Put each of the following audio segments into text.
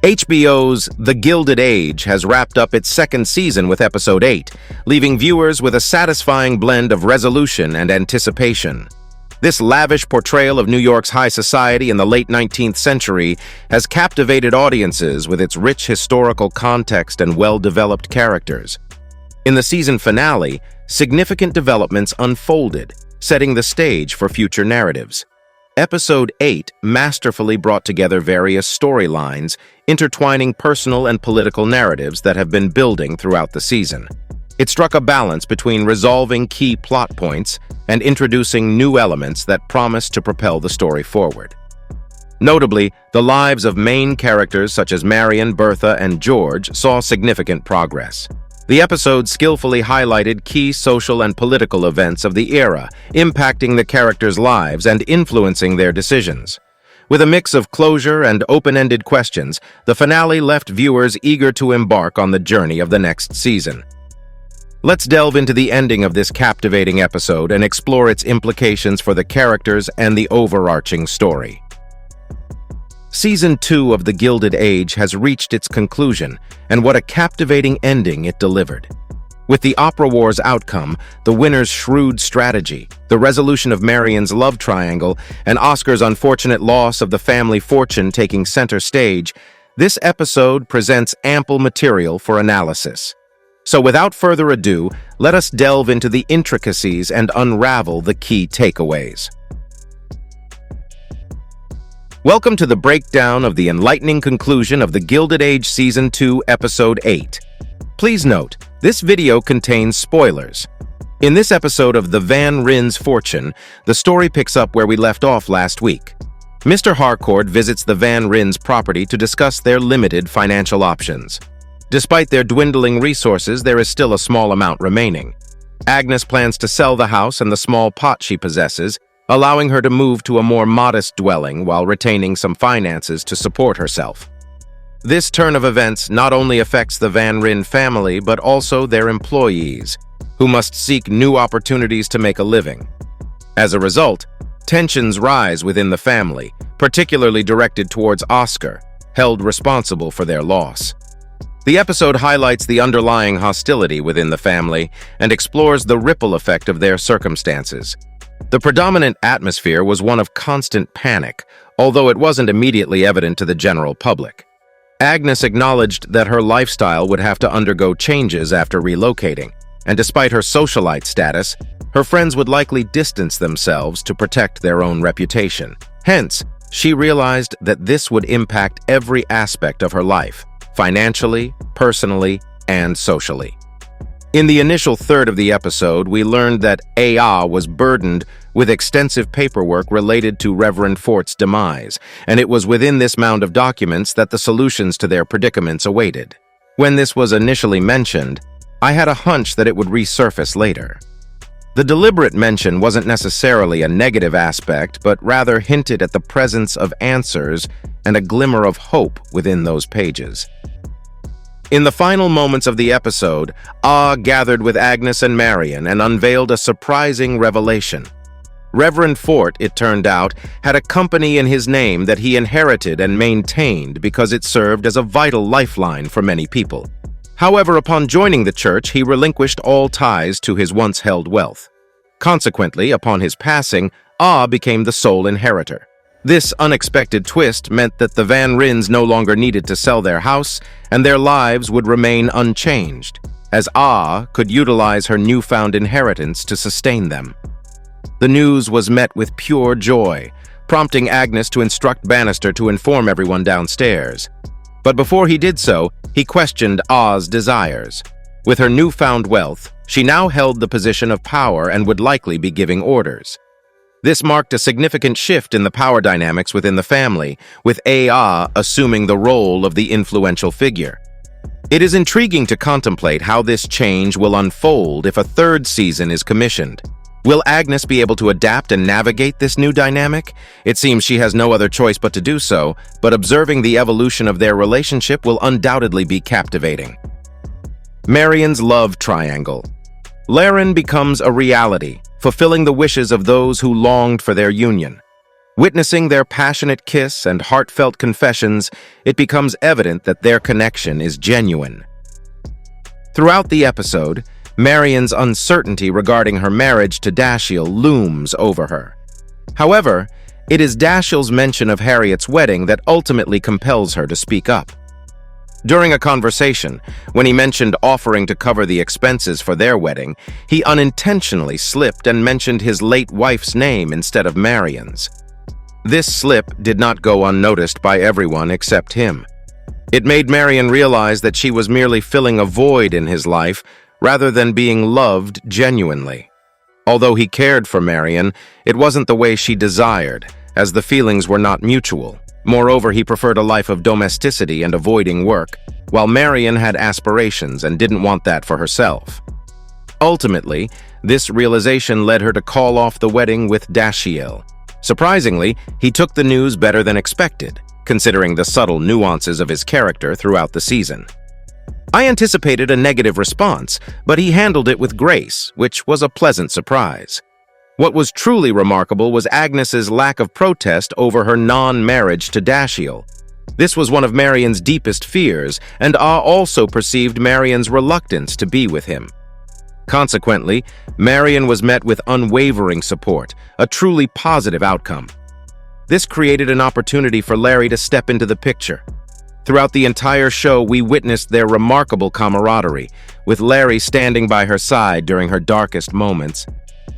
HBO's The Gilded Age has wrapped up its second season with episode 8, leaving viewers with a satisfying blend of resolution and anticipation. This lavish portrayal of New York's high society in the late 19th century has captivated audiences with its rich historical context and well-developed characters. In the season finale, significant developments unfolded, setting the stage for future narratives. Episode 8 masterfully brought together various storylines, intertwining personal and political narratives that have been building throughout the season. It struck a balance between resolving key plot points and introducing new elements that promised to propel the story forward. Notably, the lives of main characters such as Marian, Bertha, and George saw significant progress. The episode skillfully highlighted key social and political events of the era, impacting the characters' lives and influencing their decisions. With a mix of closure and open-ended questions, the finale left viewers eager to embark on the journey of the next season. Let's delve into the ending of this captivating episode and explore its implications for the characters and the overarching story. Season 2 of The Gilded Age has reached its conclusion, and what a captivating ending it delivered. With the Opera War's outcome, the winner's shrewd strategy, the resolution of Marian's love triangle, and Oscar's unfortunate loss of the family fortune taking center stage, this episode presents ample material for analysis. So without further ado, let us delve into the intricacies and unravel the key takeaways. Welcome to the breakdown of the enlightening conclusion of The Gilded Age Season 2, Episode 8. Please note, this video contains spoilers. In this episode of The Van Ryn's Fortune, the story picks up where we left off last week. Mr. Harcourt visits the Van Ryn's property to discuss their limited financial options. Despite their dwindling resources, there is still a small amount remaining. Agnes plans to sell the house and the small pot she possesses, allowing her to move to a more modest dwelling while retaining some finances to support herself. This turn of events not only affects the Van Ryn family, but also their employees, who must seek new opportunities to make a living. As a result, tensions rise within the family, particularly directed towards Oscar, held responsible for their loss. The episode highlights the underlying hostility within the family and explores the ripple effect of their circumstances. The predominant atmosphere was one of constant panic, although it wasn't immediately evident to the general public. Agnes acknowledged that her lifestyle would have to undergo changes after relocating, and despite her socialite status, her friends would likely distance themselves to protect their own reputation. Hence, she realized that this would impact every aspect of her life, financially, personally, and socially. In the initial third of the episode, we learned that A.A. was burdened with extensive paperwork related to Reverend Fort's demise, and it was within this mound of documents that the solutions to their predicaments awaited. When this was initially mentioned, I had a hunch that it would resurface later. The deliberate mention wasn't necessarily a negative aspect, but rather hinted at the presence of answers and a glimmer of hope within those pages. In the final moments of the episode, gathered with Agnes and Marian and unveiled a surprising revelation. Reverend Fort, it turned out, had a company in his name that he inherited and maintained because it served as a vital lifeline for many people. However, upon joining the church, he relinquished all ties to his once-held wealth. Consequently, upon his passing, became the sole inheritor. This unexpected twist meant that the Van Ryns no longer needed to sell their house, and their lives would remain unchanged, as could utilize her newfound inheritance to sustain them. The news was met with pure joy, prompting Agnes to instruct Bannister to inform everyone downstairs. But before he did so, he questioned A's desires. With her newfound wealth, she now held the position of power and would likely be giving orders. This marked a significant shift in the power dynamics within the family, with A.A. assuming the role of the influential figure. It is intriguing to contemplate how this change will unfold if a third season is commissioned. Will Agnes be able to adapt and navigate this new dynamic? It seems she has no other choice but to do so, but observing the evolution of their relationship will undoubtedly be captivating. Marian's love triangle. Larry becomes a reality, fulfilling the wishes of those who longed for their union. Witnessing their passionate kiss and heartfelt confessions, it becomes evident that their connection is genuine. Throughout the episode, Marian's uncertainty regarding her marriage to Dashiell looms over her. However, it is Dashiell's mention of Harriet's wedding that ultimately compels her to speak up. During a conversation, when he mentioned offering to cover the expenses for their wedding, he unintentionally slipped and mentioned his late wife's name instead of Marian's. This slip did not go unnoticed by everyone except him. It made Marian realize that she was merely filling a void in his life rather than being loved genuinely. Although he cared for Marian, it wasn't the way she desired, as the feelings were not mutual. Moreover, he preferred a life of domesticity and avoiding work, while Marian had aspirations and didn't want that for herself. Ultimately, this realization led her to call off the wedding with Dashiell. Surprisingly, he took the news better than expected, considering the subtle nuances of his character throughout the season. I anticipated a negative response, but he handled it with grace, which was a pleasant surprise. What was truly remarkable was Agnes's lack of protest over her non-marriage to Dashiell. This was one of Marian's deepest fears, and Ah also perceived Marian's reluctance to be with him. Consequently, Marian was met with unwavering support, a truly positive outcome. This created an opportunity for Larry to step into the picture. Throughout the entire show, we witnessed their remarkable camaraderie, with Larry standing by her side during her darkest moments,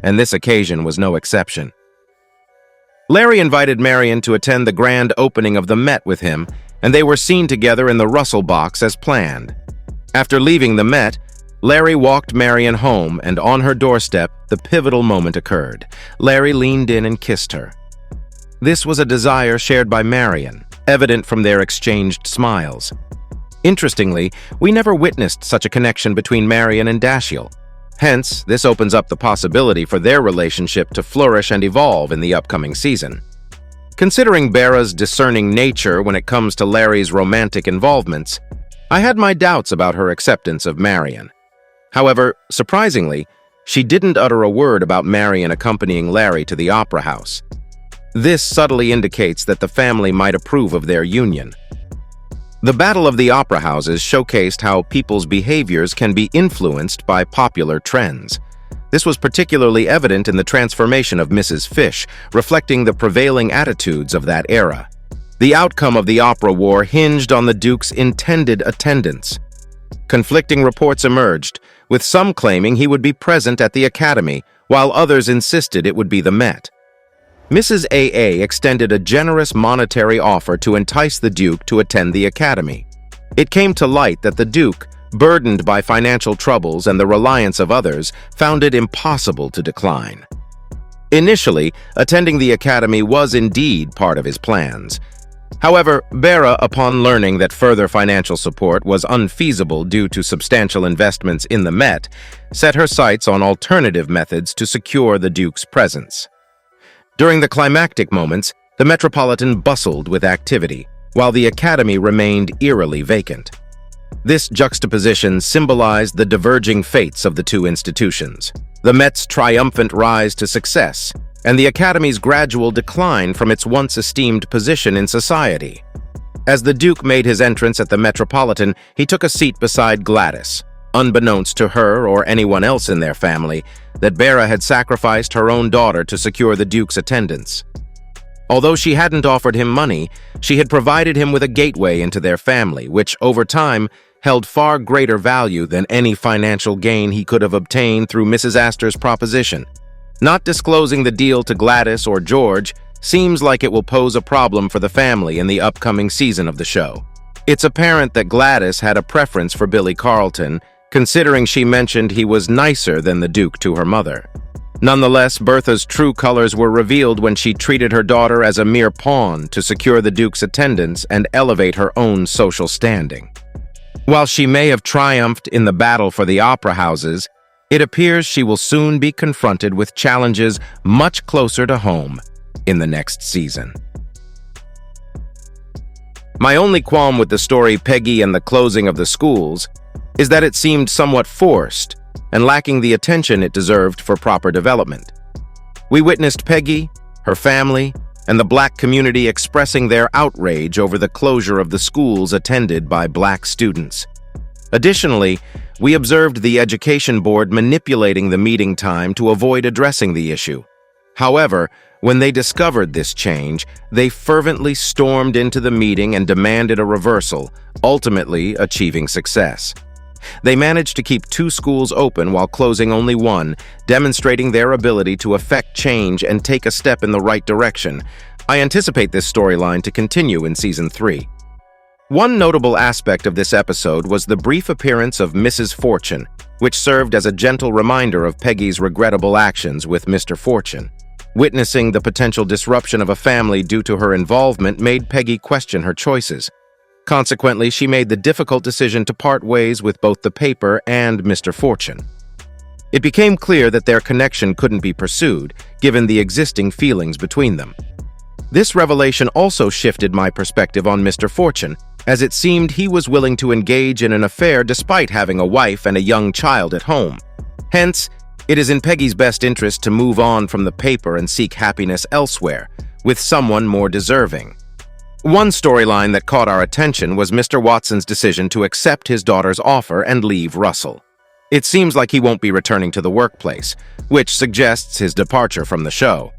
and this occasion was no exception. Larry invited Marian to attend the grand opening of the Met with him, and they were seen together in the Russell box as planned. After leaving the Met, Larry walked Marian home, and on her doorstep, the pivotal moment occurred. Larry leaned in and kissed her. This was a desire shared by Marian, evident from their exchanged smiles. Interestingly, we never witnessed such a connection between Marian and Dashiell. Hence, this opens up the possibility for their relationship to flourish and evolve in the upcoming season. Considering Bera's discerning nature when it comes to Larry's romantic involvements, I had my doubts about her acceptance of Marian. However, surprisingly, she didn't utter a word about Marian accompanying Larry to the opera house. This subtly indicates that the family might approve of their union. The Battle of the Opera Houses showcased how people's behaviors can be influenced by popular trends. This was particularly evident in the transformation of Mrs. Fish, reflecting the prevailing attitudes of that era. The outcome of the opera war hinged on the Duke's intended attendance. Conflicting reports emerged, with some claiming he would be present at the Academy, while others insisted it would be the Met. Mrs. A.A. extended a generous monetary offer to entice the Duke to attend the Academy. It came to light that the Duke, burdened by financial troubles and the reliance of others, found it impossible to decline. Initially, attending the Academy was indeed part of his plans. However, Bera, upon learning that further financial support was unfeasible due to substantial investments in the Met, set her sights on alternative methods to secure the Duke's presence. During the climactic moments, the Metropolitan bustled with activity, while the Academy remained eerily vacant. This juxtaposition symbolized the diverging fates of the two institutions, the Met's triumphant rise to success, and the Academy's gradual decline from its once esteemed position in society. As the Duke made his entrance at the Metropolitan, he took a seat beside Gladys, unbeknownst to her or anyone else in their family, that Bera had sacrificed her own daughter to secure the Duke's attendance. Although she hadn't offered him money, she had provided him with a gateway into their family, which, over time, held far greater value than any financial gain he could have obtained through Mrs. Astor's proposition. Not disclosing the deal to Gladys or George seems like it will pose a problem for the family in the upcoming season of the show. It's apparent that Gladys had a preference for Billy Carlton, considering she mentioned he was nicer than the Duke to her mother. Nonetheless, Bertha's true colors were revealed when she treated her daughter as a mere pawn to secure the Duke's attendance and elevate her own social standing. While she may have triumphed in the battle for the opera houses, it appears she will soon be confronted with challenges much closer to home in the next season. My only qualm with the story Peggy and the closing of the schools is that it seemed somewhat forced and lacking the attention it deserved for proper development. We witnessed Peggy, her family, and the black community expressing their outrage over the closure of the schools attended by black students. Additionally, we observed the education board manipulating the meeting time to avoid addressing the issue. However, when they discovered this change, they fervently stormed into the meeting and demanded a reversal, ultimately achieving success. They managed to keep 2 schools open while closing only 1, demonstrating their ability to effect change and take a step in the right direction. I anticipate this storyline to continue in Season 3. One notable aspect of this episode was the brief appearance of Mrs. Fortune, which served as a gentle reminder of Peggy's regrettable actions with Mr. Fortune. Witnessing the potential disruption of a family due to her involvement made Peggy question her choices. Consequently, she made the difficult decision to part ways with both the paper and Mr. Fortune. It became clear that their connection couldn't be pursued, given the existing feelings between them. This revelation also shifted my perspective on Mr. Fortune, as it seemed he was willing to engage in an affair despite having a wife and a young child at home. Hence, it is in Peggy's best interest to move on from the paper and seek happiness elsewhere, with someone more deserving. One storyline that caught our attention was Mr. Watson's decision to accept his daughter's offer and leave Russell. It seems like he won't be returning to the workplace, which suggests his departure from the show.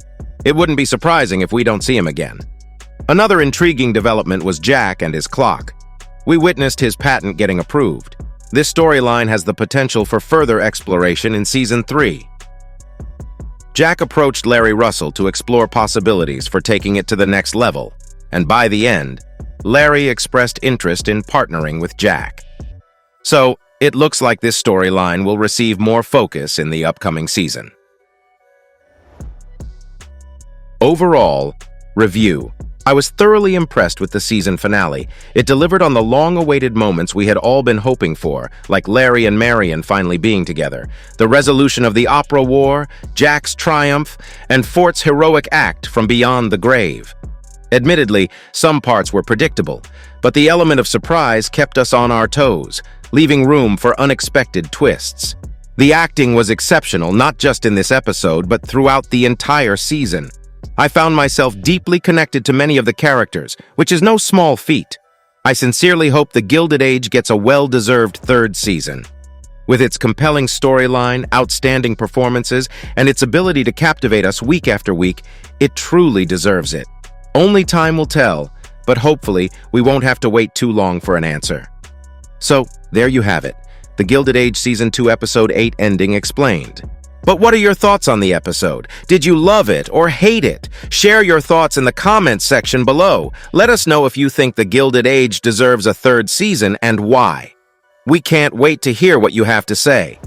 It wouldn't be surprising if we don't see him again. Another intriguing development was Jack and his clock. We witnessed his patent getting approved. This storyline has the potential for further exploration in Season 3. Jack approached Larry Russell to explore possibilities for taking it to the next level, and by the end, Larry expressed interest in partnering with Jack. So, it looks like this storyline will receive more focus in the upcoming season. Overall, review. I was thoroughly impressed with the season finale. It delivered on the long-awaited moments we had all been hoping for, like Larry and Marian finally being together, the resolution of the opera war, Jack's triumph, and Fort's heroic act from beyond the grave. Admittedly, some parts were predictable, but the element of surprise kept us on our toes, leaving room for unexpected twists. The acting was exceptional, not just in this episode, but throughout the entire season. I found myself deeply connected to many of the characters, which is no small feat. I sincerely hope the Gilded Age gets a well-deserved 3rd season. With its compelling storyline, outstanding performances, and its ability to captivate us week after week, it truly deserves it. Only time will tell, but hopefully we won't have to wait too long for an answer. So, there you have it, the Gilded Age Season 2 Episode 8 ending explained. But what are your thoughts on the episode? Did you love it or hate it? Share your thoughts in the comments section below. Let us know if you think the Gilded Age deserves a 3rd season and why. We can't wait to hear what you have to say.